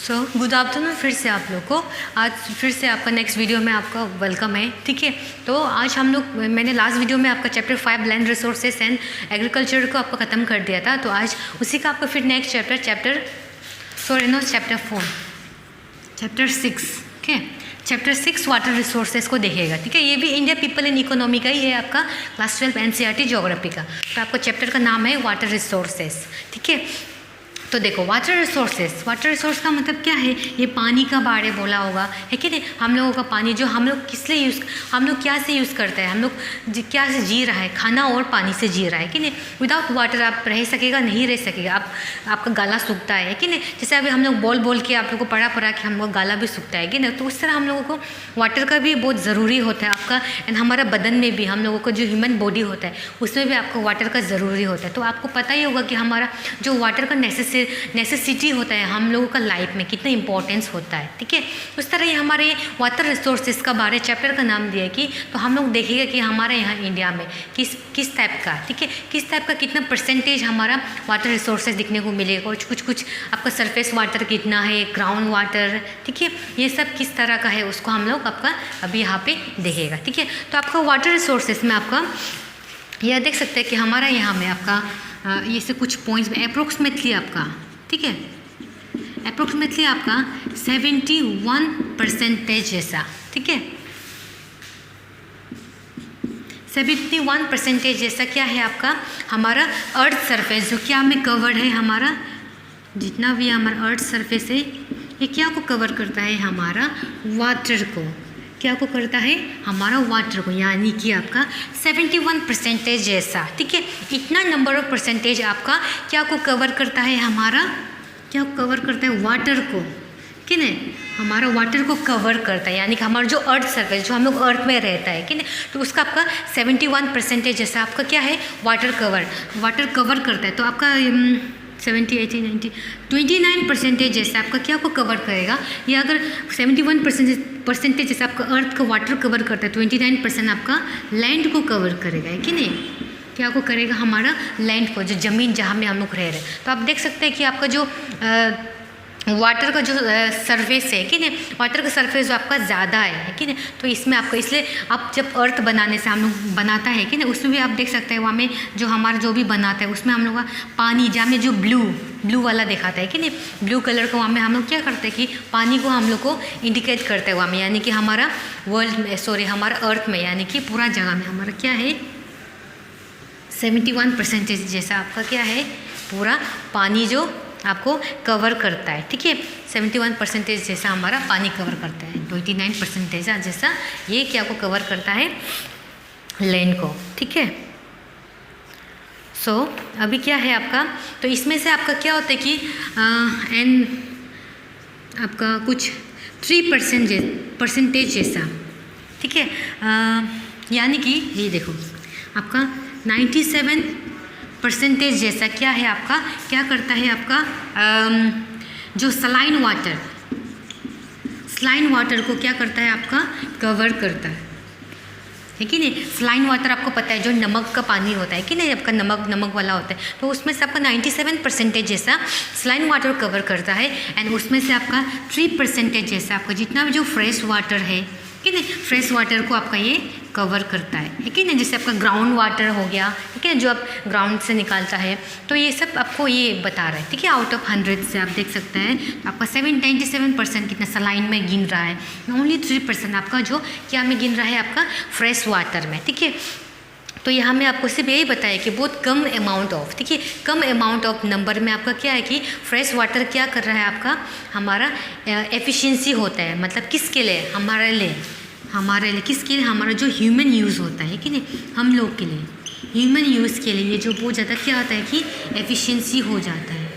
So good afternoon फिर से आप लोग को। आज फिर से आपका नेक्स्ट वीडियो में आपका वेलकम है। ठीक है, तो आज हम लोग, मैंने लास्ट वीडियो में आपका chapter 5 land resources and agriculture को आपका ख़त्म कर दिया था। तो आज उसी का आपका फिर next chapter 6, okay, chapter 6 water resources को देखेगा। ठीक है, ये भी इंडिया पीपल एंड इकोनॉमी का ही है, आपका क्लास 12 NCERT ज्योग्राफी का। तो आपका चैप्टर का नाम है वाटर रिसोर्सेज। ठीक है, तो देखो वाटर रिसोर्स का मतलब क्या है, ये पानी का बारे बोला होगा, है कि नहीं। हम लोगों का पानी जो हम लोग किस लिए हम लोग क्या से यूज़ करते हैं, हम लोग क्या से जी रहा है, खाना और पानी से जी रहा है कि नहीं। विदाउट वाटर आप रह सकेगा, नहीं रह सकेगा, आपका गाला सूखता है कि नहीं। जैसे अभी हम लोग बोल के आप लोग को पढ़ा कि हम लोग गाला भी सूखता है कि नहीं। तो उस तरह हम लोगों को वाटर का भी बहुत ज़रूरी होता है आपका। एंड हमारा बदन में भी, हम लोगों को जो ह्यूमन बॉडी होता है उसमें भी आपको वाटर का ज़रूरी होता है। तो आपको पता ही होगा कि हमारा जो वाटर का नेसेसिटी होता है हम लोगों का लाइफ में कितना इंपॉर्टेंस होता है। ठीक है, उस तरह ही हमारे वाटर रिसोर्सेज का बारे चैप्टर का नाम दिया कि तो हम लोग देखेंगे कि हमारे यहाँ इंडिया में किस टाइप का, ठीक है, किस टाइप का कितना परसेंटेज हमारा वाटर रिसोर्सेज दिखने को मिलेगा। और कुछ आपका सरफेस वाटर कितना है, ग्राउंड वाटर, ठीक है, ये सब किस तरह का है उसको हम लोग आपका अभी यहाँ पे देखेगा। ठीक है, तो आपका वाटर रिसोर्सेज में आपका यह देख सकते हैं कि हमारा यहाँ में आपका ये से कुछ पॉइंट्स में अप्रोक्सीमेटली आपका, ठीक है, अप्रोक्सीमेटली आपका 71% जैसा, ठीक है, 71% जैसा क्या है आपका हमारा अर्थ सरफेस, जो क्या में कवर्ड है, हमारा जितना भी हमारा अर्थ सरफेस है ये क्या को कवर करता है, हमारा वाटर को, क्या को करता है, हमारा वाटर को, यानी कि आपका 71% जैसा। ठीक है, इतना नंबर ऑफ परसेंटेज आपका क्या को कवर करता है, हमारा क्या कवर करता है, वाटर को, कि नहीं, हमारा वाटर को कवर करता है। यानी कि हमारा जो अर्थ सरफेस, जो हम लोग अर्थ में रहता है कि नहीं, तो उसका आपका 71% जैसा आपका क्या है, वाटर कवर करता है। तो आपका 70, 80, 90, 29% जैसे आपका क्या को कवर करेगा। या अगर 71% जैसे आपका अर्थ का वाटर कवर करता है, 29% आपका लैंड को कवर करेगा, है कि नहीं, क्या को करेगा, हमारा लैंड को, जो ज़मीन जहाँ में हम लोग रह रहे हैं। तो आप देख सकते हैं कि आपका जो वाटर का जो सरफेस है कि नहीं, वाटर का सरफेस जो आपका ज़्यादा है कि नहीं। तो इसमें आपको, इसलिए आप जब अर्थ बनाने से हम लोग बनाता है कि नहीं, उसमें भी आप देख सकते हैं वहाँ में जो हमारा जो भी बनाता है उसमें हम लोग का पानी, जहाँ में जो ब्लू वाला दिखाता है कि नहीं, ब्लू कलर को वहाँ में हम लोग क्या करते हैं कि पानी को हम लोग को इंडिकेट करते हैं वहाँ में। यानी कि हमारा हमारा अर्थ में, यानी कि पूरा जगह में हमारा क्या है, 71% जैसा आपका क्या है, पूरा पानी जो आपको कवर करता है। ठीक है, 71% जैसा हमारा पानी कवर करता है, 29% जैसा ये क्या को कवर करता है, लैंड को। ठीक है, सो अभी क्या है आपका, तो इसमें से आपका क्या होता है कि आपका कुछ 3% जैसा, ठीक है, यानी कि ये देखो आपका 97% जैसा क्या है आपका, क्या करता है आपका जो सलाइन वाटर को क्या करता है आपका, कवर करता है कि नहीं। सलाइन वाटर आपको पता है जो नमक का पानी होता है कि नहीं, आपका नमक वाला होता है। तो उसमें से आपका 97% जैसा सलाइन वाटर कवर करता है। एंड उसमें से आपका 3% जैसा आपका जितना भी जो फ्रेश वाटर है कि नहीं, फ्रेश वाटर को आपका ये कवर करता है कि नहीं। जैसे आपका ग्राउंड वाटर हो गया, ठीक है, जो आप ग्राउंड से निकालता है, तो ये सब आपको ये बता रहा है। ठीक है, आउट ऑफ 100 से आप देख सकते हैं तो आपका 97% कितना सलाइन में गिन रहा है, ओनली 3% आपका जो क्या में गिन रहा है, आपका फ्रेश वाटर में। ठीक है, तो यहाँ में आपको सिर्फ यही बताया कि बहुत कम अमाउंट ऑफ, ठीक है, कम अमाउंट ऑफ नंबर में आपका क्या है कि फ्रेश वाटर क्या कर रहा है, आपका हमारा एफिशिएंसी होता है। मतलब किसके लिए, हमारे लिए किसके लिए, हमारा जो ह्यूमन यूज़ होता है कि नहीं, हम लोग के लिए ह्यूमन यूज़ के लिए ये जो बहुत ज़्यादा क्या होता है कि एफिशिएंसी हो जाता है,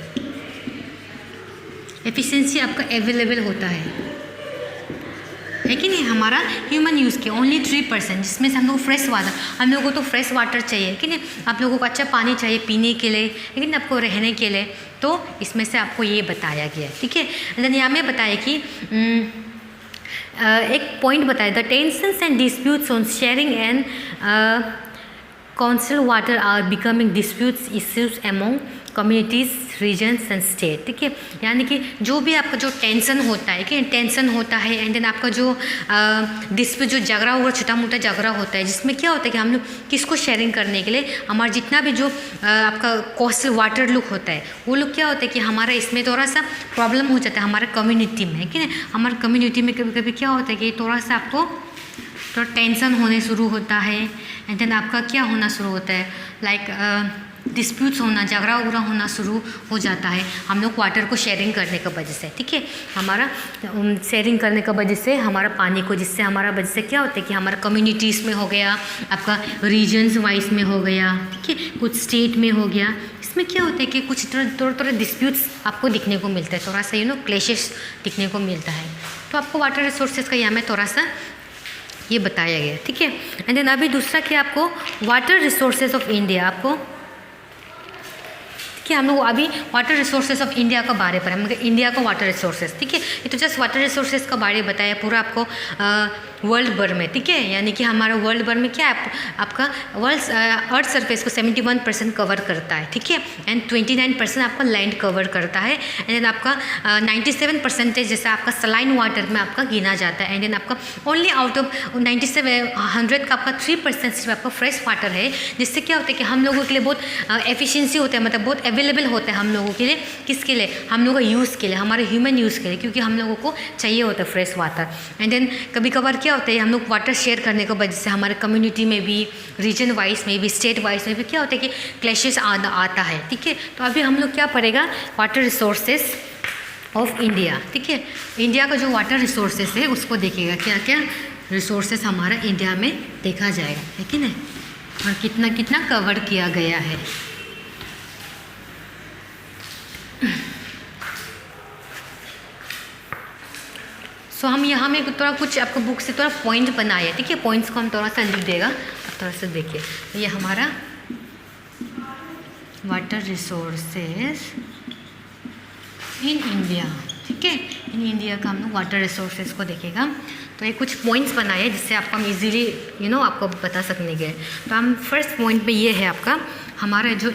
एफिशिएंसी आपका अवेलेबल होता है कि नहीं, हमारा ह्यूमन यूज़ के ओनली 3%, जिसमें से हम लोग फ्रेश वाटर, हम लोगों को तो फ्रेश वाटर चाहिए कि नहीं, आप लोगों को अच्छा पानी चाहिए पीने के लिए, लेकिन आपको रहने के लिए, तो इसमें से आपको ये बताया गया है। ठीक है, देन यहाँ में बताया कि एक पॉइंट बताया, the tensions and disputes on sharing and council water are becoming disputes issues among communities, regions and state, ठीक है। यानी कि जो भी आपका जो टेंशन होता है, कि टेंशन होता है, एंड देन आपका जो डिस्प्यूट, जो झगड़ा हुआ, छोटा मोटा झगड़ा होता है, जिसमें क्या होता है कि हम लोग किसको शेयरिंग करने के लिए हमारा जितना भी जो आपका कोस्टल वाटर लुक होता है, वो लोग क्या होता है कि हमारा इसमें थोड़ा सा प्रॉब्लम हो जाता है हमारे कम्युनिटी में, कि नहीं। हमारे कम्युनिटी में कभी कभी क्या होता है कि थोड़ा सा आपको थोड़ा टेंशन होने शुरू होता है, एंड देन आपका क्या होना शुरू होता है, लाइक डिस्प्यूट्स होना, झगड़ा उगड़ा होना शुरू हो जाता है हम लोग वाटर को शेयरिंग करने की वजह से, ठीक है। हमारा शेयरिंग करने की वजह से हमारा पानी को, जिससे हमारा वजह से क्या होता है कि हमारा कम्युनिटीज़ में हो गया, आपका रीजन्स वाइज में हो गया, ठीक है, कुछ स्टेट में हो गया। इसमें क्या होता है कि कुछ थोड़ा डिस्प्यूट्स आपको दिखने को मिलता है, थोड़ा सा क्लेशेस दिखने को मिलता है। तो आपको वाटर रिसोर्सेज का यहाँ में थोड़ा सा ये बताया गया, ठीक है। एंड देन अभी दूसरा क्या, आपको वाटर रिसोर्सेज ऑफ इंडिया, आपको कि हम लोग अभी वाटर रिसोर्सेज ऑफ इंडिया का बारे पर, मतलब इंडिया का वाटर रिसोर्सेज, ठीक है। ये तो जस्ट वाटर रिसोर्सेज का बारे बताया पूरा आपको वर्ल्ड भर में, ठीक है। यानी कि हमारा वर्ल्ड भर में क्या है, आपका वर्ल्ड अर्थ सरफेस को 71% कवर करता है, ठीक है, एंड 29% आपका लैंड कवर करता है, एंड देन आपका 97% जैसा आपका सलाइन वाटर में आपका गिना जाता है, एंड देन आपका ओनली आउट ऑफ 100 का आपका 3% सिर्फ आपका फ्रेश वाटर है, जिससे क्या होता है कि हम लोगों के लिए बहुत एफिशिएंसी होता है, मतलब बहुत अवेलेबल होता है हम लोगों के लिए। किसके लिए, हम लोगों का यूज़ के लिए, हमारे ह्यूमन यूज़ के लिए, क्योंकि हम लोगों को चाहिए होता है फ्रेश वाटर। एंड देन कभी कभार क्या होता है, हम लोग वाटर शेयर करने की वजह से हमारे कम्युनिटी में भी, रीजन वाइज में भी, स्टेट वाइज में भी क्या होता है कि क्लैशेस आता है, ठीक है। तो अभी हम लोग क्या पढ़ेगा, वाटर रिसोर्सेज ऑफ इंडिया, ठीक है। इंडिया का जो वाटर रिसोर्सेज है उसको देखिएगा, क्या क्या रिसोर्सेज हमारा इंडिया में देखा जाएगा, है कि नहीं, और कितना कितना कवर किया गया है। सो हम यहाँ में थोड़ा कुछ आपको बुक से थोड़ा पॉइंट बनाए, ठीक है। पॉइंट्स को हम थोड़ा सा लिख देगा, आप थोड़ा सा देखिए। तो ये हमारा वाटर रिसोर्सेज इन इंडिया, ठीक है। इन इंडिया का हम लोग वाटर रिसोर्सेज को देखेगा। तो ये कुछ पॉइंट्स बनाए जिससे आपको हम इजीली आपको बता सकने के। तो हम फर्स्ट पॉइंट पे ये है आपका, हमारा जो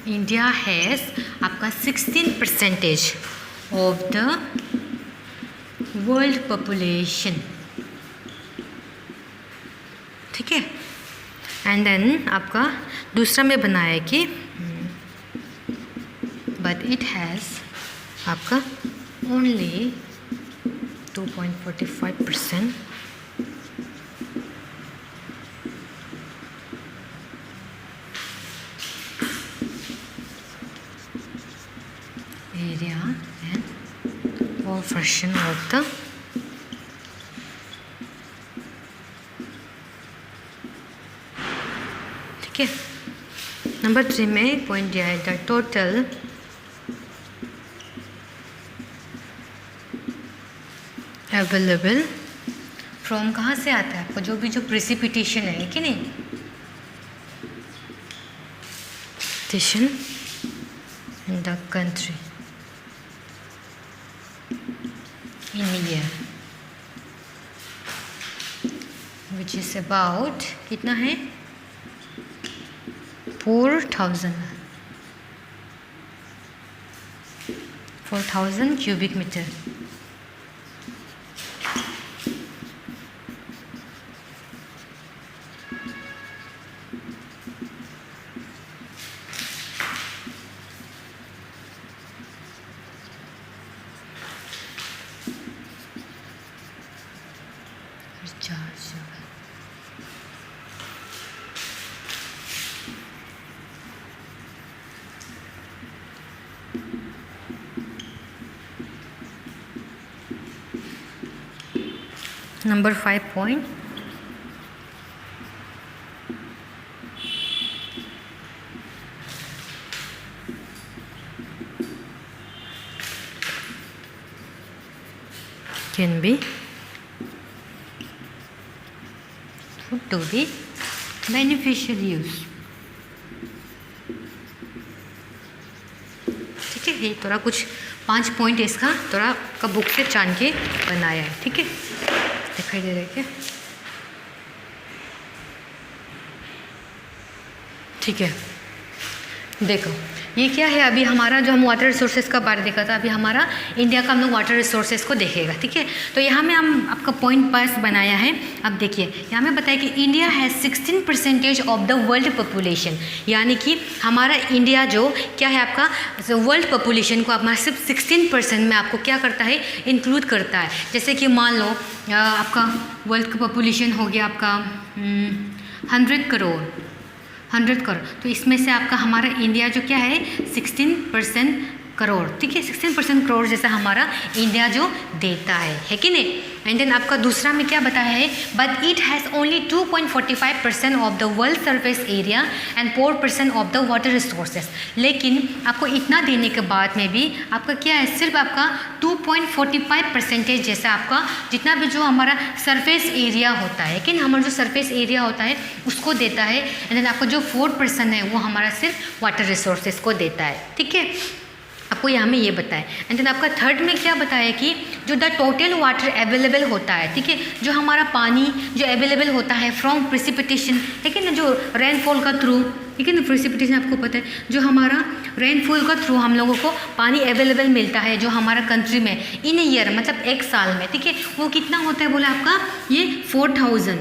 इंडिया हैज़ आपका 16% ऑफ द वर्ल्ड पॉपुलेशन, ठीक है। एंड देन आपका दूसरा में बनाया है कि बट इट हैज़ आपका only 2.45% area and portion of the ठीक है। नंबर 3 में पॉइंट दिया है, द टोटल अवेलेबल फ्रॉम, कहाँ से आता है आपको, जो भी जो प्रेसिपिटेशन है कि नहीं, precipitation in the country in year, which is about कितना है 4,000 cubic meter। Number 5 point, can be put to be beneficial use, ठीक है। ये थोड़ा कुछ 5 पॉइंट इसका थोड़ा का बुक से छान के बनाया है, ठीक है। दिखाई दे रहा है क्या, ठीक है। देखो ये क्या है, अभी हमारा जो हम वाटर रिसोर्सेज का बारे देखा था, अभी हमारा इंडिया का हम लोग वाटर रिसोर्सेज को देखेगा, ठीक है। तो यहाँ में हम आपका पॉइंट पास बनाया है। अब देखिए यहाँ में बताया कि India has 16% of the world population, यानी कि हमारा इंडिया जो क्या है आपका वर्ल्ड पॉपुलेशन को हमारा सिर्फ 16% में आपको क्या करता है, इंक्लूड करता है। जैसे कि मान लो आपका वर्ल्ड का पॉपुलेशन हो गया आपका 100 करोड़, तो इसमें से आपका हमारा इंडिया जो क्या है 16% करोड़, ठीक है, 16% करोड़ जैसा हमारा इंडिया जो देता है कि नहीं। एंड देन आपका दूसरा में क्या बताया है, but it has only 2.45% of the world surface area and 4% of the water resources. लेकिन आपको इतना देने के बाद में भी आपका क्या है, सिर्फ आपका 2.45% जैसा आपका जितना भी जो हमारा सरफेस एरिया होता है, लेकिन हमारा जो सरफेस एरिया होता है उसको देता है। एंड देन आपका जो 4% है वो हमारा सिर्फ वाटर रिसोर्सेज को देता है, ठीक है। आपको यहाँ में ये बताया। एंड देन आपका थर्ड में क्या बताया कि जो द टोटल वाटर अवेलेबल होता है, ठीक है, जो हमारा पानी जो अवेलेबल होता है फ्रॉम प्रेसिपिटेशन, ठीक है ना, जो रेनफॉल का थ्रू, ठीक है ना, प्रेसिपिटेशन आपको पता है, जो हमारा रेनफॉल का थ्रू हम लोगों को पानी अवेलेबल मिलता है जो हमारा कंट्री में इन ईयर मतलब एक साल में, ठीक है, वो कितना होता है बोला आपका ये 4,000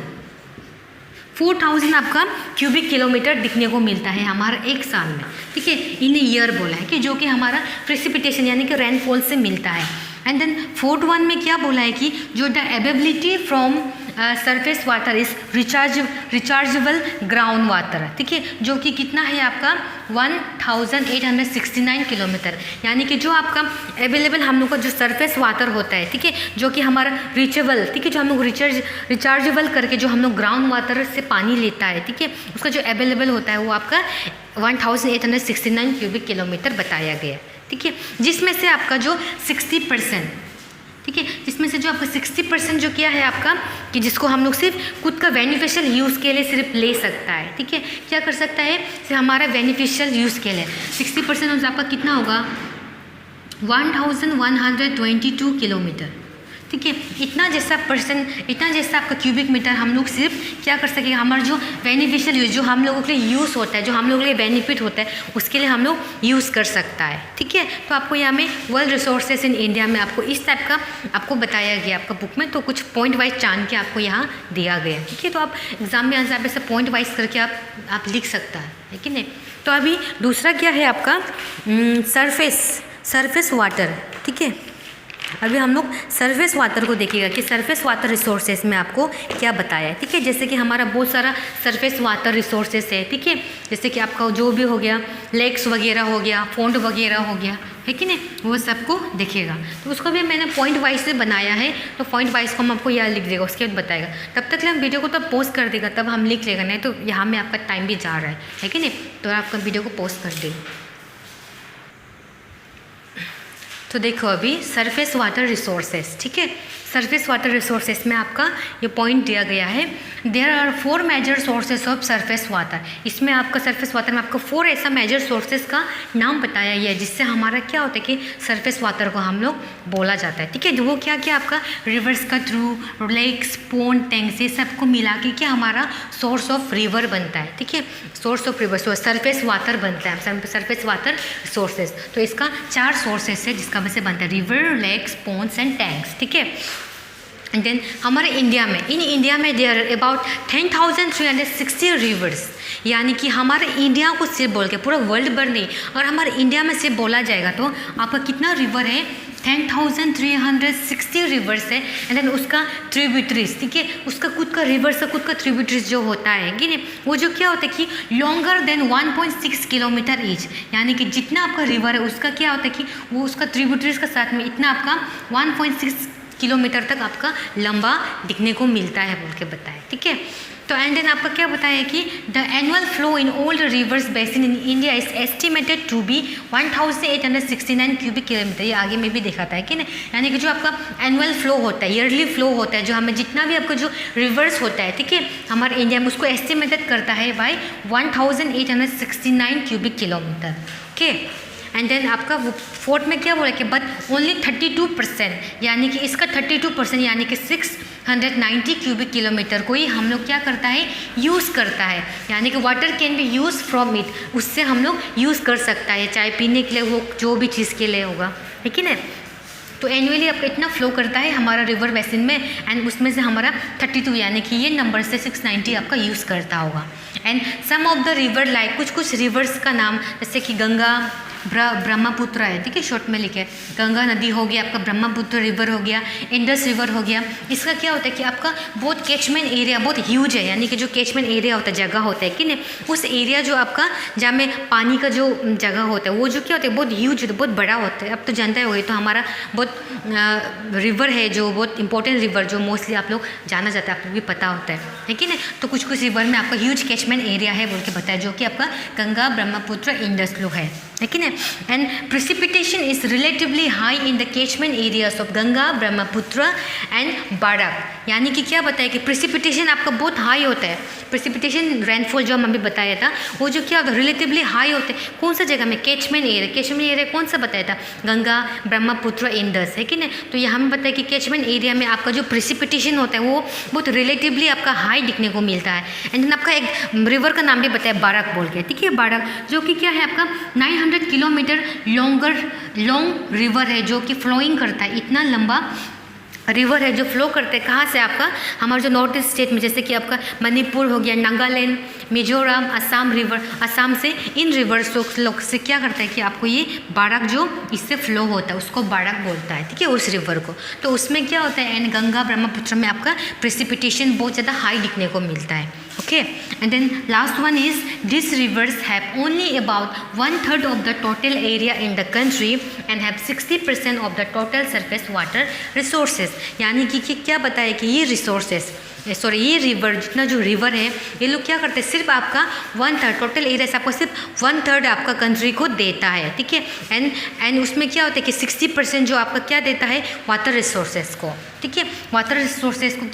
आपका क्यूबिक किलोमीटर दिखने को मिलता है हमारा एक साल में, ठीक है, इन ईयर बोला है कि जो कि हमारा प्रेसिपिटेशन यानी कि रेनफॉल से मिलता है। एंड देन फोर्थ वन में क्या बोला है कि जो the availability from surface water is rechargeable ground water, ठीक है, जो कि कितना है आपका 1869 किलोमीटर, यानी कि जो आपका अवेलेबल हम लोग का जो सरफेस वाटर होता है, ठीक है, जो कि हमारा रिचेबल, ठीक है, जो हम लोग रिचार्जेबल करके जो हम लोग ग्राउंड वाटर से पानी लेता है, ठीक है, उसका जो अवेलेबल होता है वो आपका 1869 क्यूबिक किलोमीटर बताया गया है, ठीक है, जिसमें से आपका जो 60%, ठीक है, जिसमें से जो आपका 60% जो क्या है आपका कि जिसको हम लोग सिर्फ खुद का बेनिफिशियल यूज़ के लिए सिर्फ ले सकता है, ठीक है, क्या कर सकता है सिर्फ हमारा बेनिफिशियल यूज़ के लिए 60% आपका कितना होगा 1122 किलोमीटर, ठीक है, इतना जैसा आपका क्यूबिक मीटर हम लोग सिर्फ क्या कर सकेंगे, हमारा जो बेनिफिशियल यूज़ जो हम लोगों के लिए यूज़ होता है, जो हम लोगों के लिए बेनिफिट होता है उसके लिए हम लोग यूज़ कर सकता है, ठीक है। तो आपको यहाँ में वर्ल्ड रिसोर्सेज इन इंडिया में आपको इस टाइप का आपको बताया गया आपका बुक में, तो कुछ पॉइंट वाइज जान के आपको यहाँ दिया गया, ठीक है। तो आप एग्जाम में आंसर पे से पॉइंट वाइज करके आप लिख सकता है कि नहीं। तो अभी दूसरा क्या है आपका सरफेस वाटर, ठीक है, अभी हम लोग सरफेस वाटर को देखिएगा कि सरफेस वाटर रिसोर्सेज में आपको क्या बताया है, ठीक है। जैसे कि हमारा बहुत सारा सरफेस वाटर रिसोर्सेज है, ठीक है, जैसे कि आपका जो भी हो गया लेक्स वगैरह हो गया, पॉन्ड वगैरह हो गया, है कि नहीं, वो सबको देखिएगा। तो उसको भी मैंने पॉइंट वाइज से बनाया है, तो पॉइंट वाइज को हम आपको यहाँ लिख देगा, उसके बाद बताएगा। तब तक हम वीडियो को तब पोस्ट कर देगा, तब हम लिख लेगा, नहीं तो यहाँ में आपका टाइम भी जा रहा है कि नहीं, तो आपका वीडियो को पोस्ट कर देगा। तो देखो अभी सरफेस वाटर रिसोर्सेज, ठीक है, सरफेस वाटर रिसोर्सेज में आपका ये पॉइंट दिया गया है, there are 4 major sources of surface water. इसमें आपका सरफेस वाटर में आपको 4 ऐसा मेजर सोर्सेज का नाम बताया गया है जिससे हमारा क्या होता है कि सरफेस वाटर को हम लोग बोला जाता है, ठीक है। वो क्या क्या आपका रिवर्स का थ्रू, लेक्स, पॉन्ड, टैंक्स, ये सबको मिला के क्या हमारा सोर्स ऑफ रिवर बनता है, ठीक है, source of river, surface water बनता है, सरफेस वाटर रिसोर्सेज। तो इसका 4 सोर्सेज है जिसका वजह से बनता है river, lakes, ponds and tanks, ठीक है। एंड देन हमारे इंडिया में देयर आर अबाउट 10,360 रिवर्स, यानी कि हमारे इंडिया को सिर्फ बोल के पूरा वर्ल्ड भर नहीं, और हमारे इंडिया में सिर्फ बोला जाएगा तो आपका कितना रिवर है 10,360 रिवर्स है। एंड देन उसका ट्रिब्यूटरीज, ठीक है, उसका खुद का रिवर्स का खुद का ट्रिब्यूटरीज जो होता है कि नहीं, वो जो क्या होता है कि लॉन्गर देन 1.6 किलोमीटर ईच, यानी कि जितना आपका रिवर है उसका क्या होता है कि वो उसका ट्रिब्यूटरीज का साथ में इतना आपका 1.6 किलोमीटर तक आपका लंबा दिखने को मिलता है बोल के बताया, ठीक है। तो एंड देन आपका क्या बताया कि the annual flow in all the rivers basin in India is estimated to be 1869 cubic kilometre, ये आगे में भी देखा था कि नहीं, यानी कि जो आपका एनुअल फ्लो होता है, ईयरली फ्लो होता है, जो हमें जितना भी आपका जो रिवर्स होता है, ठीक है, हमारे इंडिया में उसको एस्टिमेटेड करता है by 1869 cubic kilometre, okay. And then आपका फोर्थ में क्या बोला कि बट ओनली 32%, यानी कि इसका 32% यानी कि 690 क्यूबिक किलोमीटर को ही हम लोग क्या करता है, यूज़ करता है। यानी कि water can be use from it, उससे हम लोग यूज़ कर सकता है, चाहे पीने के लिए हो, जो भी चीज़ के लिए होगा, है कि नहीं। तो एनुअली आपका इतना फ्लो करता है हमारा रिवर बेसिन में, एंड उसमें से हमारा 32 यानी कि ये नंबर से 690 आपका यूज़ करता होगा। And some of the river like कुछ रिवर्स का नाम जैसे कि गंगा, ब्रह्मपुत्र है, ठीक है, शॉर्ट में लिखे, गंगा नदी हो गया आपका, ब्रह्मपुत्र रिवर हो गया, इंडस रिवर हो गया। इसका क्या होता है कि आपका बहुत कैचमेंट एरिया बहुत ह्यूज है, यानी कि जो कैचमेंट एरिया होता है, जगह होता है कि नहीं, उस एरिया जो आपका जहाँ में पानी का जो जगह होता है वो जो क्या होता है बहुत ह्यूज होता है, बहुत बड़ा होता है। अब तो जानते हो, ये तो हमारा बहुत रिवर है जो बहुत इंपॉर्टेंट रिवर जो मोस्टली आप लोग जाना जाता है, आप लोग भी पता होता है कि नहीं। तो कुछ रिवर में आपका ह्यूज कैचमेंट एरिया है बोल के बताया, जो कि आपका गंगा, ब्रह्मपुत्र, इंडस लोग है, लेकिन and precipitation is relatively high in the catchment areas of Ganga, Brahmaputra and Barak. यानी कि क्या बताया कि प्रेसिपिटेशन आपका बहुत हाई होता है। प्रेसिपिटेशन रेनफॉल जो हम अभी बताया था वो जो क्या होता है रिलेटिवली हाई होते हैं। कौन सा जगह में, कैचमेंट एरिया कौन सा बताया था, गंगा, ब्रह्मपुत्र, इंडस, है कि नहीं। तो यहाँ हमें बताया कि कैचमेंट एरिया में आपका जो प्रेसिपिटेशन होता है वो बहुत रिलेटिवली आपका हाई दिखने को मिलता है। एंड देन आपका एक रिवर का नाम भी बताया बाराक बोल के, ठीक है, बाराक जो कि क्या है आपका 900 किलोमीटर लॉन्ग रिवर है जो कि फ्लोइंग करता है, इतना लंबा रिवर है जो फ्लो करते हैं। कहाँ से आपका, हमारे जो नॉर्थ ईस्ट स्टेट में जैसे कि आपका मणिपुर हो गया, नागालैंड, मिजोरम, असम रिवर, असम से इन रिवर्स से क्या करता है कि आपको ये बाराक जो इससे फ्लो होता है उसको बाराक बोलता है, ठीक है, उस रिवर को। तो उसमें क्या होता है, एंड गंगा, ब्रह्मपुत्र में आपका प्रेसिपिटेशन बहुत ज़्यादा हाई दिखने को मिलता है, okay. And then last one is this rivers have only about 1/3 of the total area in the country and have 60% of the total surface water resources. यानी कि क्या बताया कि ये रिसोर्सेज ये रिवर, जितना जो रिवर है ये लोग क्या करते हैं, सिर्फ आपका 1/3 टोटल एरिया से आपको सिर्फ 1/3 आपका कंट्री को देता है, ठीक है। एंड उसमें क्या होता है कि 60% जो आपका क्या देता है, वाटर रिसोर्सेज को, ठीक है। वाटर रिसोर्सेज को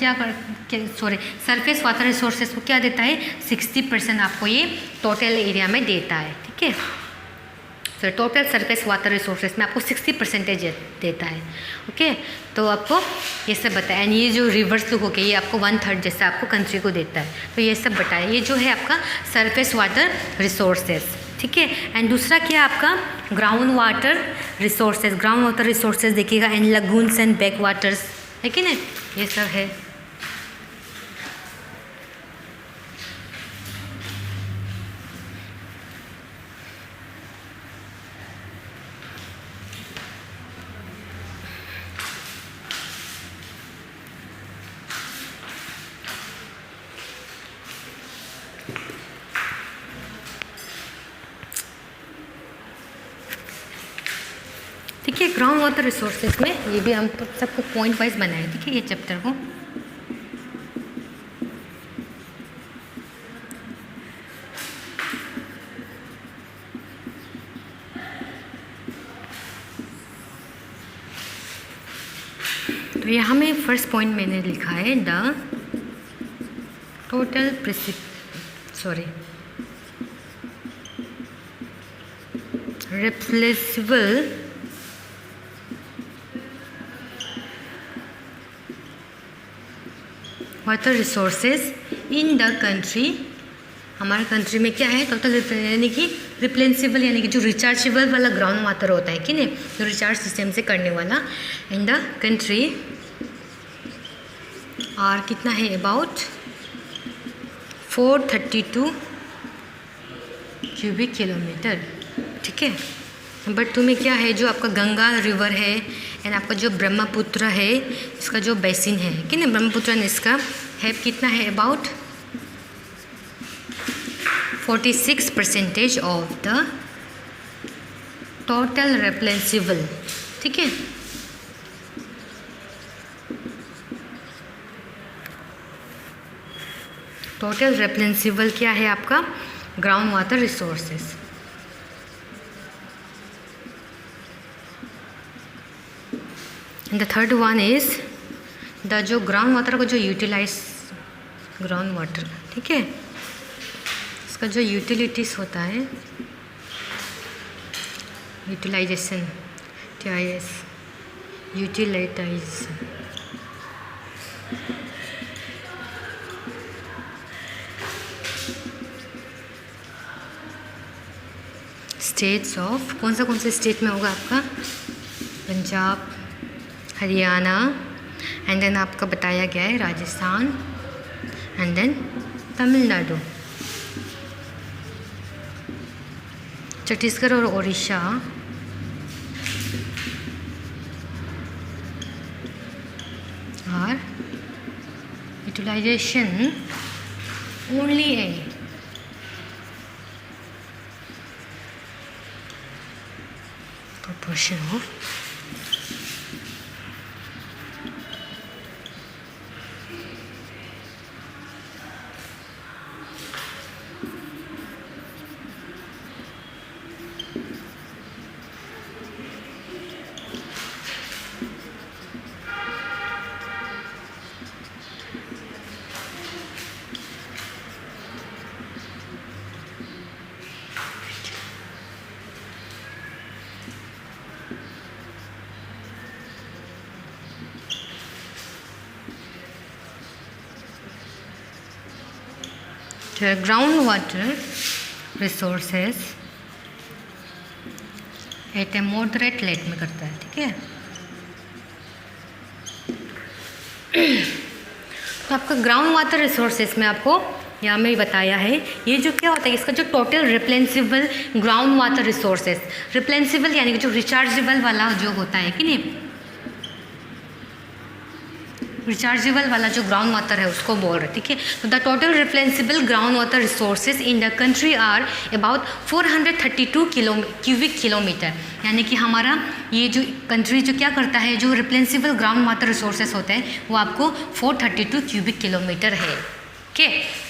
सरफेस वाटर रिसोर्सेज को क्या देता है, 60% आपको ये टोटल एरिया में देता है, ठीक है। तो टोटल सरफेस वाटर रिसोर्सेज में आपको 60% देता है, ओके। तो आपको ये सब बताया। एंड ये जो रिवर्स हो गए ये आपको 1/3 जैसा आपको कंट्री को देता है, तो ये सब बताया। ये जो है आपका सरफेस वाटर रिसोर्सेज, ठीक है। एंड दूसरा क्या आपका ग्राउंड वाटर रिसोर्सेज देखिएगा, and lagoons and back waters, है कि नहीं, ये सब है। ठीक है, ग्राउंड वाटर रिसोर्सेज में ये भी हम तो सबको पॉइंट वाइज बनाए, ठीक है, ये चैप्टर को। तो यहाँ में फर्स्ट पॉइंट मैंने लिखा है the total replaceable water resources in the country. हमारे कंट्री में क्या है, टोटल यानी कि रिप्लेसेबल यानी कि जो रिचार्जेबल वाला ग्राउंड वाटर होता है कि नहीं, जो रिचार्ज सिस्टम से करने वाला इन द कंट्री और कितना है, अबाउट 432 क्यूबिक किलोमीटर, ठीक है। बट तुम्हें क्या है, जो आपका गंगा रिवर है एंड आपका जो ब्रह्मपुत्र है इसका जो बेसिन है कि नहीं, ब्रह्मपुत्र ने इसका है कितना है, about 46% of the total replaceable, ठीक है। टोटल रिप्लेसेबल क्या है आपका ground water resources. The third one is the जो ग्राउंड वाटर को जो यूटिलाइज ग्राउंड वाटर, ठीक है, इसका जो यूटिलिटीज़ होता है utilization, TIS, utilization. States of, कौन से स्टेट में होगा आपका? पंजाब, हरियाणा, एंड देन आपका बताया गया है राजस्थान, एंड देन तमिलनाडु, छत्तीसगढ़ और उड़ीसा, और utilization only a proportion of ground water resources at a moderate rate में करता है, ठीक है। तो आपका ग्राउंड वाटर रिसोर्सेज में आपको यहाँ में बताया है, ये जो क्या होता है, इसका जो total replenishable ground water resources, रिप्लेंसिबल यानी कि जो रिचार्जेबल वाला जो होता है कि नहीं, रिचार्जेबल वाला जो ग्राउंड वाटर है उसको बोल रहे, ठीक है। तो the total replenishable ground water resources in the country are about 432 cubic kilometre, यानी कि हमारा ये जो कंट्री जो क्या करता है, जो रिप्लेंसिबल ग्राउंड वाटर रिसोर्सेज होते हैं वो आपको 432 क्यूबिक किलोमीटर है, ओके।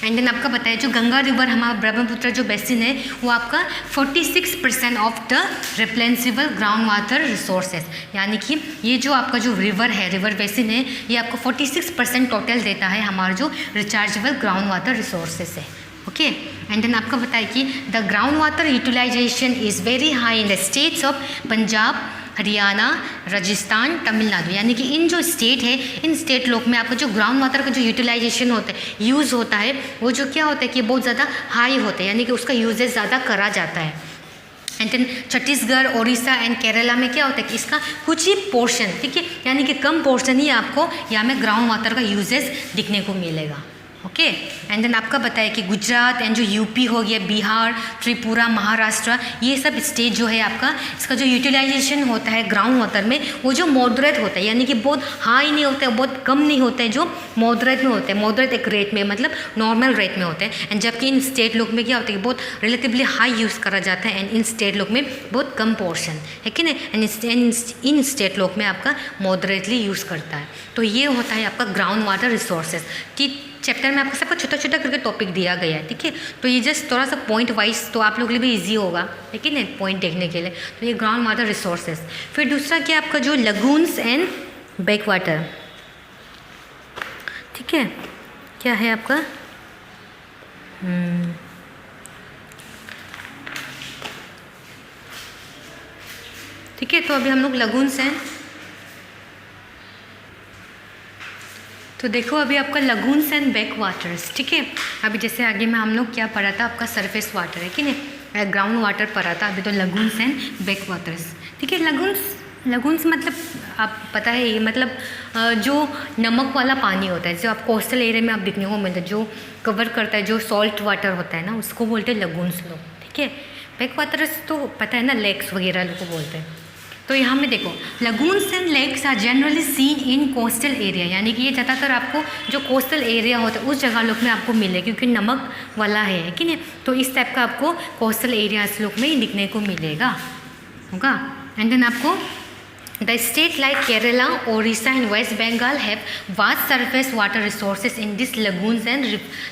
एंड देन आपका बताया जो गंगा रिवर, हमारा ब्रह्मपुत्र जो बेसिन है वो आपका 46% of the replenishable ground water resources, यानी कि ये जो आपका जो रिवर है, रिवर बेसिन है, ये आपको 46% टोटल देता है हमारा जो रिचार्जेबल ग्राउंड वाटर रिसोर्सेज है, ओके। एंड देन आपका बताया कि the ground water utilization is very high in the states of Punjab, Haryana, Rajasthan, Tamil Nadu, यानी कि इन जो स्टेट है, इन स्टेट लोग में आपका जो ग्राउंड वाटर का जो यूटिलाइजेशन होता है, यूज़ होता है, वो जो क्या होता है कि बहुत ज़्यादा हाई होता है, यानी कि उसका यूजेज ज़्यादा करा जाता है। And then Chhattisgarh, Orissa and Kerala में क्या होता है कि इसका कुछ ही पोर्शन, ठीक है, यानी कि कम पोर्शन ही आपको यहाँ में ग्राउंड वाटर का यूजेज दिखने को मिलेगा, ओके। एंड देन आपका बताया कि गुजरात एंड जो यूपी हो गया, बिहार, त्रिपुरा, महाराष्ट्र, ये सब स्टेट जो है आपका, इसका जो यूटिलाइजेशन होता है ग्राउंड वाटर में वो जो मॉडरेट होता है, यानी कि बहुत हाई नहीं होता है, बहुत कम नहीं होता है, जो मॉडरेट में होता है, मॉडरेट एक रेट में, मतलब नॉर्मल रेट में होता है। एंड जबकि इन स्टेट लोग में क्या होता है कि बहुत रिलेटिवली हाई यूज़ करा जाता है, एंड इन स्टेट लोग में बहुत कम पोर्शन है कि नहीं, एंड इन स्टेट लोग में आपका मॉडरेटली यूज़ करता है। तो ये होता है आपका ग्राउंड वाटर रिसोर्सेज की चैप्टर में आपको सबका छोटा छोटा करके टॉपिक दिया गया है, ठीक है। तो ये जस्ट थोड़ा सा पॉइंट वाइज तो आप लोग के लिए भी इजी होगा, ठीक है ना, पॉइंट देखने के लिए। तो ये ग्राउंड वाटर रिसोर्सेज। फिर दूसरा क्या आपका जो लगून्स एंड बैक वाटर, ठीक है, क्या है आपका ठीक है। तो अभी हम लोग लगून्स हैं, तो देखो अभी आपका लगून्स एंड बैक वाटर्स, ठीक है। अभी जैसे आगे में हम लोग क्या पढ़ा था, आपका सरफेस वाटर है कि नहीं, ग्राउंड वाटर पढ़ा था, अभी तो लगून्स एंड बैक वाटर्स, ठीक है। लगून्स मतलब आप पता है ये मतलब जो नमक वाला पानी होता है, जो आप कोस्टल एरिया में आप देखने को मिलता है, जो कवर करता है, जो सॉल्ट वाटर होता है ना, उसको बोलते हैं लगून्स लोग, ठीक है। बैक वाटर्स तो पता है ना, लेक्स वगैरह लोग को बोलते हैं। तो यहाँ में देखो lagoons and lakes are generally seen in coastal area, यानी कि ये ज़्यादातर आपको जो कोस्टल एरिया होता है उस जगह लोग में आपको मिले, क्योंकि नमक वाला है कि नहीं। तो इस टाइप का आपको कोस्टल एरियाज लोग में ही दिखने को मिलेगा, होगा। एंड देन आपको the state like Kerala, Odisha and West Bengal have vast surface water resources in this lagoons and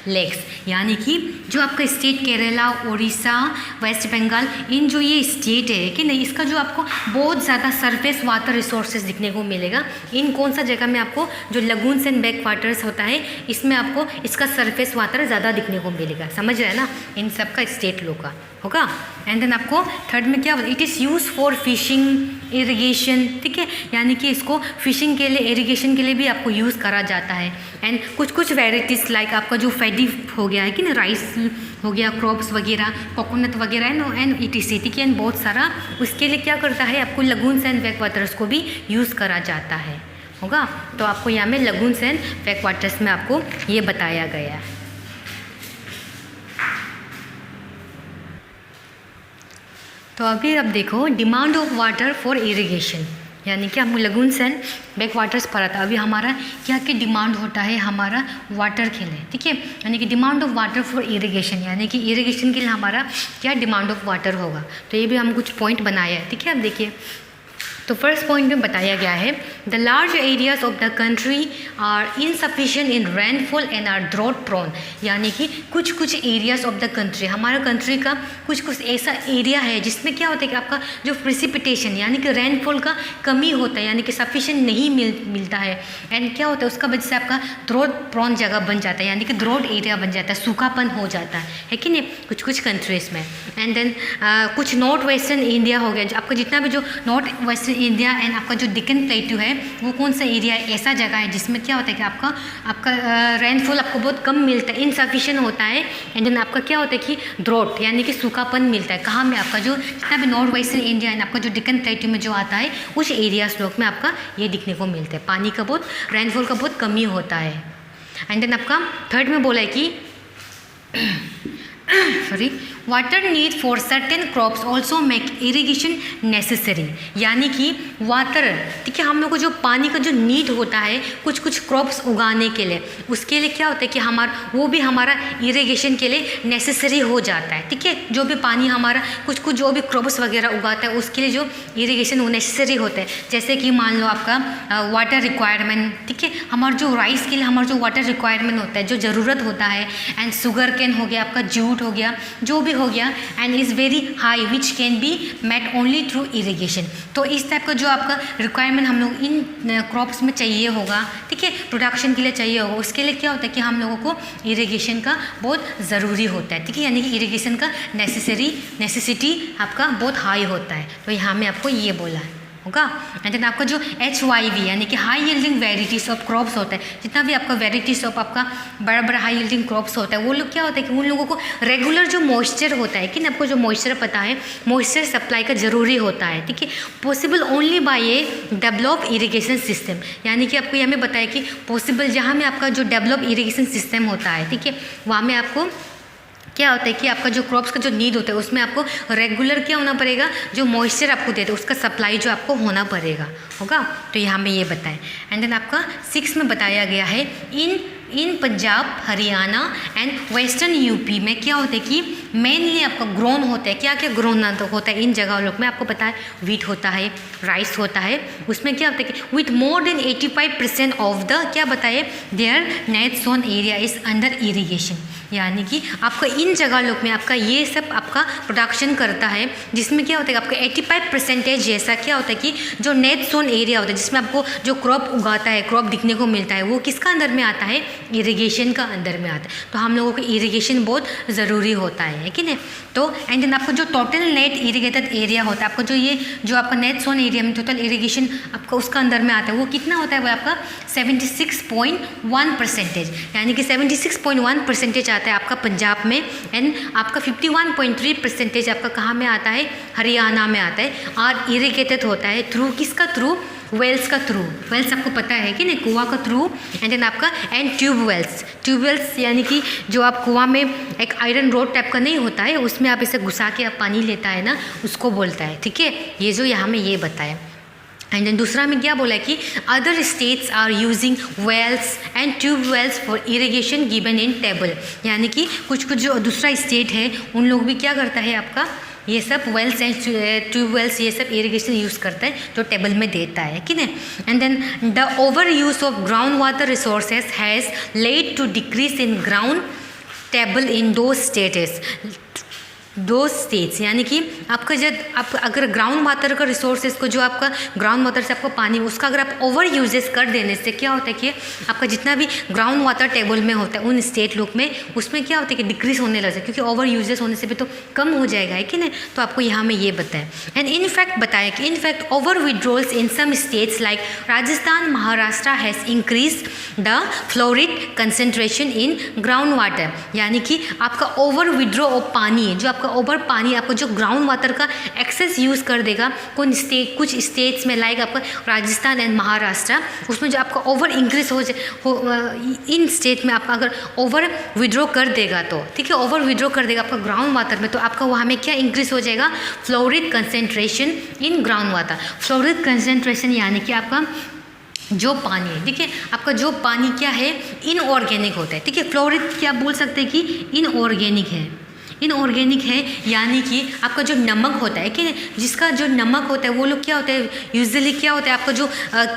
lakes, यानी कि जो आपका स्टेट केरला, ओडिशा, वेस्ट बंगाल, इन जो ये स्टेट है कि नहीं, इसका जो आपको बहुत ज़्यादा सरफेस वाटर रिसोर्सेज दिखने को मिलेगा। इन कौन सा जगह में आपको जो लगून्स एंड बैक वाटर्स होता है, इसमें आपको इसका सरफेस वाटर ज़्यादा दिखने को मिलेगा, समझ रहे हैं ना, इन सब का स्टेट लोग का, होगा। एंड देन आपको थर्ड में क्या, it is use for fishing, irrigation, ठीक है, यानी कि इसको फिशिंग के लिए, इरिगेशन के लिए भी आपको यूज़ करा जाता है। एंड कुछ वेराइटीज़ लाइक आपका जो फैडी हो गया है कि ना, राइस हो गया, क्रॉप्स वगैरह, कोकोनट वगैरह है ना, एंड ETC, ठीक है, एंड बहुत सारा उसके लिए क्या करता है, आपको लगून्स एंड बैक वाटर्स को भी यूज़ करा जाता है होगा। तो आपको यहाँ में लगून्स एंड बैक वाटर्स में आपको ये बताया गया है। तो अभी अब देखो demand of water for irrigation, यानी कि हम लगून्स एंड बैक वाटर्स पढ़ा था। अभी हमारा क्या क्या डिमांड होता है हमारा वाटर के लिए, ठीक है, यानी कि demand of water for irrigation, यानी कि इरिगेशन के लिए हमारा क्या डिमांड ऑफ वाटर होगा। तो ये भी हम कुछ पॉइंट बनाया है, ठीक है। अब देखिए, तो फर्स्ट पॉइंट में बताया गया है the large areas of the country are insufficient in rainfall and are drought prone, यानी कि कुछ एरियाज ऑफ द कंट्री, हमारा कंट्री का कुछ ऐसा एरिया है जिसमें क्या होता है कि आपका जो प्रिसिपिटेशन यानी कि रेनफॉल का कमी होता है, यानी कि सफिशिएंट नहीं मिलता है। एंड क्या होता है उसका वजह से आपका ड्रॉट प्रोन जगह बन जाता है, यानी कि ड्रॉट एरिया बन जाता है, सूखापन हो जाता है कि नहीं कुछ कंट्रीज़ में। एंड देन कुछ नॉर्थ वेस्टर्न इंडिया हो गया, आपका जितना भी जो नॉर्थ वेस्टर्न इंडिया एंड आपका जो डिकन प्लेट्यू है वो कौन सा एरिया है, ऐसा जगह है जिसमें क्या होता है कि आपका रेनफॉल आपको बहुत कम मिलता है, इनसफिशिएंट होता है। एंड देन आपका क्या होता है कि ड्रॉट यानी कि सूखापन मिलता है, कहाँ में, आपका जो जितना भी नॉर्थ वेस्टर्न इंडिया एंड आपका जो डिकन प्लेट्यू में जो आता है उस एरियाज लोग में आपका ये दिखने को मिलता है, पानी का बहुत, रेनफॉल का बहुत कमी होता है। एंड देन आपका थर्ड में बोला है कि sorry water need for certain crops also make irrigation necessary, यानी कि वाटर, ठीक है, हम लोग को जो पानी का जो नीड होता है कुछ क्रॉप्स उगाने के लिए, उसके लिए क्या होता है कि वो भी हमारा इरीगेशन के लिए नेसेसरी हो जाता है, ठीक है। जो भी पानी हमारा कुछ जो भी क्रॉप्स वगैरह उगाता है उसके लिए जो इरीगेशन वो नेसेसरी होता है, जैसे कि मान लो आपका वाटर रिक्वायरमेंट, ठीक है, हमारा जो राइस के लिए हमारा जो वाटर रिक्वायरमेंट होता है, जो ज़रूरत होता है, एंड शुगर कैन हो गया, आपका जूट हो गया, जो भी हो गया, and is very high which can be met only through irrigation. तो इस टाइप का जो आपका रिक्वायरमेंट हम लोग इन क्रॉप्स में चाहिए होगा, ठीक है, प्रोडक्शन के लिए चाहिए होगा, उसके लिए क्या होता है कि हम लोगों को इरिगेशन का बहुत ज़रूरी होता है, ठीक है, यानी कि इरिगेशन का नेसेसिटी आपका बहुत हाई होता है। तो यहाँ में आपको ये बोला है होगा। एंड देन आपका जो HYV यानी कि high yielding varieties of crops होता है, जितना भी आपका वेराइटीज़ ऑफ आपका बड़ा हाई यील्डिंग क्रॉप्स होता है, वो लोग क्या होता है कि उन लोगों को रेगुलर जो मॉइस्चर होता है कि ना, आपको जो मॉइस्चर पता है, मॉइस्चर सप्लाई का ज़रूरी होता है, ठीक है, possible only by A develop irrigation system, यानी कि आपको हमें बताया कि पॉसिबल जहाँ में आपका जो डेवलप इरीगेशन सिस्टम होता है, ठीक है, वहाँ में आपको क्या होता है कि आपका जो क्रॉप्स का जो नीड होता है उसमें आपको रेगुलर क्या होना पड़ेगा, जो मॉइस्चर आपको देते हैं उसका सप्लाई जो आपको होना पड़ेगा होगा। तो यहाँ में ये बताएं। एंड देन आपका 6 में बताया गया है in Punjab, Haryana and western UP में क्या होता है कि मेनली आपका ग्रोन होता है, क्या क्या ग्रोन होता है इन जगह लोग में, आपको पता है वीट होता है, राइस होता है, उसमें क्या होता है कि with more than 85% of the क्या बताए there net zone area is under irrigation, यानी कि आपका इन जगह लोग में आपका ये सब आपका प्रोडक्शन करता है, जिसमें क्या होता है आपका 85% जैसा क्या होता है कि जो नेट जोन एरिया होता है जिसमें आपको जो क्रॉप उगाता है, क्रॉप दिखने को मिलता है, वो किसका अंदर में आता है, इरिगेशन का अंदर में आता है। तो हम लोगों को इरिगेशन बहुत ज़रूरी होता है कि नहीं। तो एंड देन आपको जो टोटल नेट इरीगेटेड एरिया होता है, आपको जो आपका नेट जोन एरिया में टोटल इरिगेशन आपका उसका अंदर में आता है, वो कितना होता है, वो आपका 76.1%, यानी कि 76.1% आता है आपका पंजाब में, एंड आपका 51.3% आपका कहाँ में आता है, हरियाणा में आता है, और इरिगेटेड होता है थ्रू किसका थ्रू, वेल्स का थ्रू, वेल्स आपको पता है कि नहीं, कुआं का थ्रू, एंड देन आपका एंड ट्यूबवेल्स यानी कि जो आप कुआं में एक आयरन रोड टाइप का नहीं होता है, उसमें आप इसे घुसा के आप पानी लेता है ना, उसको बोलता है, ठीक है, ये जो यहाँ में ये बताया। एंड देन दूसरा में क्या बोला है कि other states are using wells and tube wells for irrigation given in table, यानी कि कुछ जो दूसरा स्टेट है उन लोग भी क्या करता है आपका ये सब वेल्स एंड ट्यूब वेल्स ये सब इरीगेशन यूज़ करता है जो टेबल में देता है कि नहीं। And then the over use of ground water resources has led to decrease in ground table in दो स्टेट्स, दो स्टेट्स, यानी कि आपका जब आप अगर ग्राउंड वाटर का रिसोर्सेज को, जो आपका ग्राउंड वाटर से आपको पानी, उसका अगर आप ओवर यूजेस कर देने से क्या होता है कि आपका जितना भी ग्राउंड वाटर टेबल में होता है उन स्टेट लोग में, उसमें क्या होता है कि डिक्रीज होने लग जाता है, क्योंकि ओवर यूजेस होने से भी तो कम हो जाएगा, है कि नहीं। तो आपको यहाँ में ये बताया एंड इनफैक्ट बताया कि in fact over withdrawals in some states like Rajasthan, Maharashtra has increase the fluoride concentration in ground water, यानी कि आपका ओवर विड्रॉ ऑफ पानी है, जो आपका ओवर पानी, आपको जो ग्राउंड वाटर का एक्सेस यूज़ कर देगा कुछ स्टेट्स में, लाइक आपका राजस्थान एंड महाराष्ट्र, उसमें जो आपका ओवर इंक्रीज इन स्टेट में आपका अगर ओवर विड्रॉ कर देगा तो ठीक है, ओवर विड्रॉ कर देगा आपका ग्राउंड वाटर में, तो आपका वहाँ में क्या इंक्रीज हो जाएगा, fluoride concentration in ground water. Fluoride concentration यानी कि आपका जो पानी है, ठीक है, आपका जो पानी क्या है, इनऑर्गेनिक होता है, ठीक है। फ्लोरिड क्या बोल सकते हैं कि इनऑर्गेनिक है, इनऑर्गेनिक है, यानी कि आपका जो नमक होता है कि जिसका जो नमक होता है वो लोग क्या होता है, यूजुअली क्या होता है, आपका जो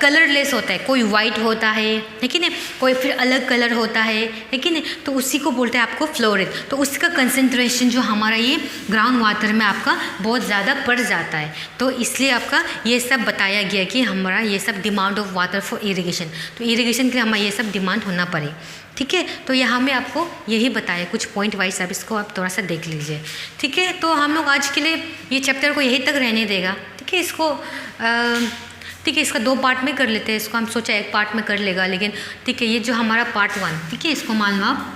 कलरलेस होता है, कोई वाइट होता है कि नहीं, कोई फिर अलग कलर होता है कि नहीं, तो उसी को बोलते हैं आपको फ्लोरिड। तो उसका कंसेंट्रेशन जो हमारा ये ग्राउंड वाटर में आपका बहुत ज़्यादा बढ़ जाता है, तो इसलिए आपका ये सब बताया गया कि हमारा ये सब demand of water for irrigation, तो इरिगेशन के लिए हमारा ये सब डिमांड होना पड़े, ठीक है। तो यहाँ में आपको यही बताया कुछ पॉइंट वाइज, अब इसको आप थोड़ा सा देख लीजिए, ठीक है। तो हम लोग आज के लिए ये चैप्टर को यहीं तक रहने देगा, ठीक है। इसको ठीक है, इसका 2 पार्ट में कर लेते हैं, इसको हम सोचा 1 पार्ट में कर लेगा, लेकिन ठीक है, ये जो हमारा पार्ट 1, ठीक है, इसको मान लो आप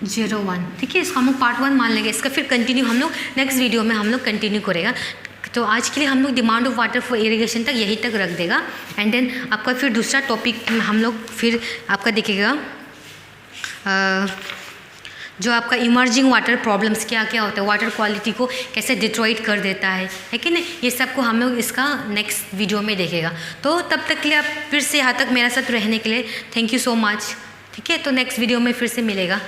01, ठीक है, इसको हम लोग पार्ट 1 मान लेंगे, इसका फिर कंटिन्यू हम लोग नेक्स्ट वीडियो में हम लोग कंटिन्यू करेगा। तो आज के लिए हम लोग demand of water for irrigation तक यहीं तक रख देगा, एंड देन आपका फिर दूसरा टॉपिक हम लोग फिर आपका देखेगा जो आपका इमर्जिंग वाटर प्रॉब्लम्स क्या क्या होता है, वाटर क्वालिटी को कैसे डिट्रॉइट कर देता है कि नहीं, ये सब को हम लोग इसका नेक्स्ट वीडियो में देखेगा। तो तब तक के लिए आप फिर से यहाँ तक मेरे साथ रहने के लिए थैंक यू सो मच, ठीक है। तो नेक्स्ट वीडियो में फिर से मिलेगा।